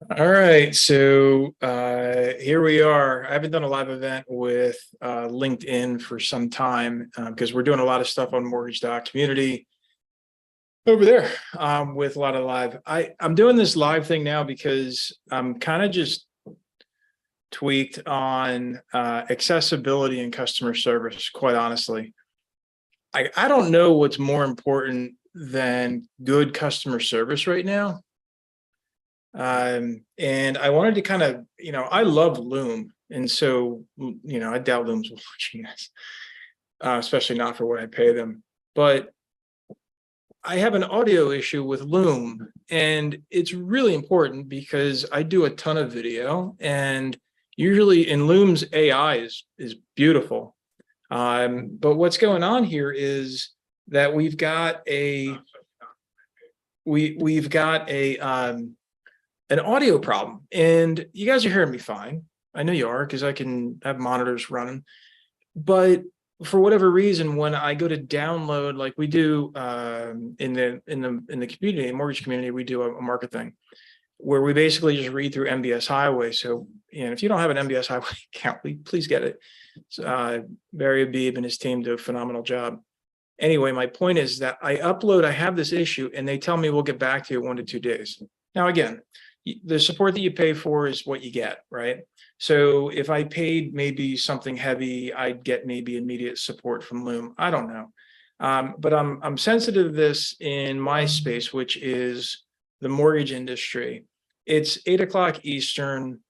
All right, so here we are. I haven't done a live event with LinkedIn for some time because we're doing a lot of stuff on Mortgage Community over there with a lot of live. I'm doing this live thing now because I'm kind of just tweaked on accessibility and customer service, quite honestly. I don't know what's more important than good customer service right now. And I wanted to kind of, I love Loom. And so, I doubt Loom's watching this, especially not for what I pay them. But I have an audio issue with Loom, and it's really important because I do a ton of video, and usually in Loom's AI is beautiful. But what's going on here is that we've got a an audio problem, and you guys are hearing me fine. I know you are because I can have monitors running, but for whatever reason, when I go to download, like we do in the community, mortgage community, we do a market thing where we basically just read through MBS Highway. So, if you don't have an MBS Highway account, please get it. Barry Abib and his team do a phenomenal job. Anyway, my point is that I have this issue, and they tell me we'll get back to you 1 to 2 days. Now, again, the support that you pay for is what you get, right? So if I paid maybe something heavy, I'd get maybe immediate support from Loom. I don't know. But I'm sensitive to this in my space, which is the mortgage industry. It's 8 o'clock Eastern.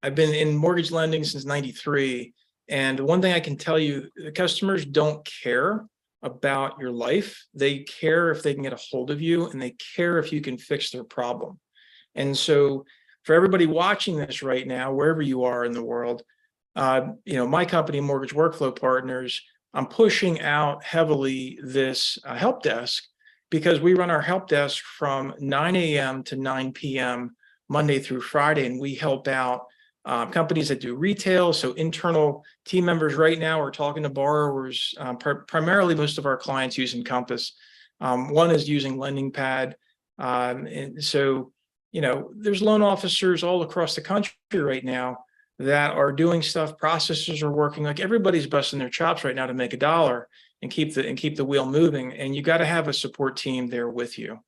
I've been in mortgage lending since '93. And one thing I can tell you, the customers don't care about your life. They care if they can get a hold of you, and they care if you can fix their problem. And so for everybody watching this right now, wherever you are in the world, my company, Mortgage Workflow Partners, I'm pushing out heavily this help desk because we run our help desk from 9 a.m. to 9 p.m. Monday through Friday, and we help out companies that do retail. So internal team members right now are talking to borrowers. Primarily, most of our clients use Encompass. One is using LendingPad. And so, there's loan officers all across the country right now that are doing stuff. Processors are working, like everybody's busting their chops right now to make a dollar and keep the wheel moving. And you got to have a support team there with you.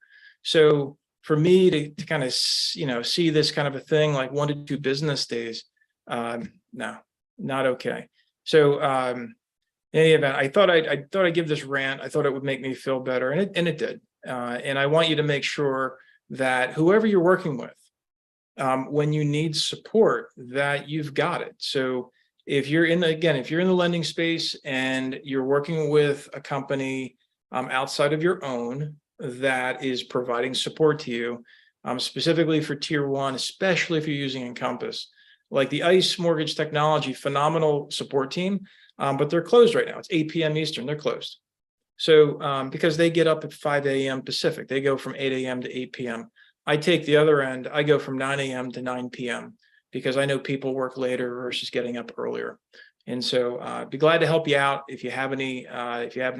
So for me to kind of, see this kind of a thing like 1 to 2 business days, no, not okay. So in any event, I thought I'd give this rant. I thought it would make me feel better, and it did. And I want you to make sure that whoever you're working with, when you need support, that you've got it. So if you're in the lending space and you're working with a company outside of your own that is providing support to you, specifically for tier 1, especially if you're using Encompass, like the ICE Mortgage Technology, phenomenal support team, but they're closed right now. It's 8 p.m. Eastern, they're closed. So because they get up at 5 a.m. Pacific, they go from 8 a.m. to 8 p.m. I take the other end. I go from 9 a.m. to 9 p.m. because I know people work later versus getting up earlier. And so I'd be glad to help you out if you have any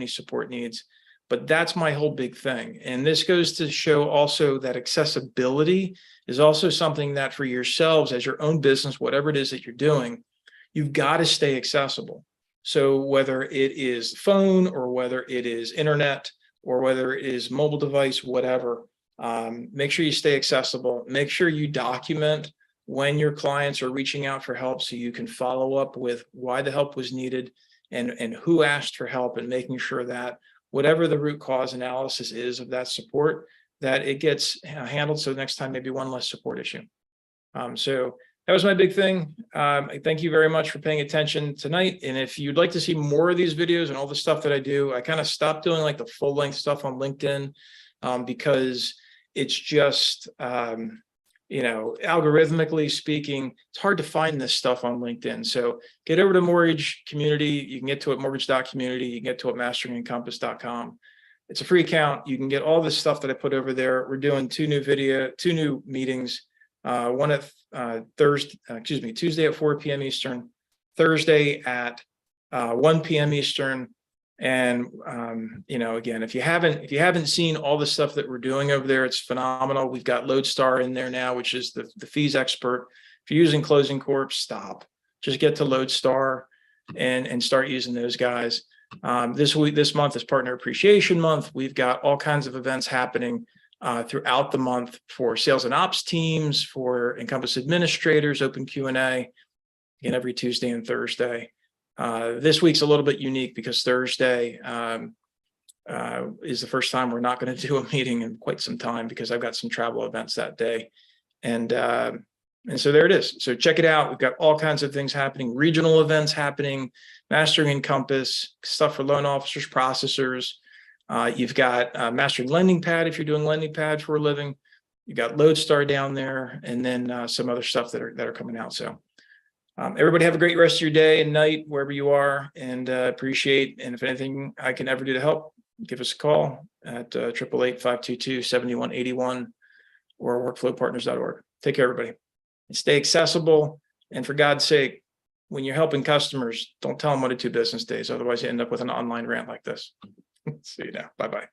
support needs. But that's my whole big thing. And this goes to show also that accessibility is also something that for yourselves as your own business, whatever it is that you're doing, you've got to stay accessible. So whether it is phone or whether it is internet or whether it is mobile device, whatever, make sure you stay accessible. Make sure you document when your clients are reaching out for help so you can follow up with why the help was needed and who asked for help, and making sure that whatever the root cause analysis is of that support, that it gets handled. So next time, maybe one less support issue. So that was my big thing. Thank you very much for paying attention tonight. And if you'd like to see more of these videos and all the stuff that I do, I kind of stopped doing like the full length stuff on LinkedIn because it's just, algorithmically speaking, it's hard to find this stuff on LinkedIn. So get over to Mortgage Community. You can get to it mortgage.community. You can get to it masteringencompass.com. It's a free account. You can get all this stuff that I put over there. We're doing 2 new meetings. One at Tuesday at 4 p.m. Eastern, Thursday at 1 p.m. Eastern, And again, if you haven't seen all the stuff that we're doing over there, it's phenomenal. We've got Lodestar in there now, which is the fees expert. If you're using Closing Corp, stop. Just get to Lodestar and start using those guys. This month is Partner Appreciation Month. We've got all kinds of events happening throughout the month for sales and ops teams, for Encompass administrators, open Q&A, again, every Tuesday and Thursday. This week's a little bit unique because Thursday is the first time we're not going to do a meeting in quite some time because I've got some travel events that day. And so there it is. So check it out. We've got all kinds of things happening, regional events happening, Mastering Encompass, stuff for loan officers, processors. You've got Mastering Lending Pad if you're doing lending pad for a living. You've got Lodestar down there, and then some other stuff that are coming out. So everybody have a great rest of your day and night wherever you are, and appreciate. And if anything I can ever do to help, give us a call at 888-522-7181 or workflowpartners.org. Take care, everybody. And stay accessible. And for God's sake, when you're helping customers, don't tell them what to do business days. Otherwise, you end up with an online rant like this. See you now. Bye-bye.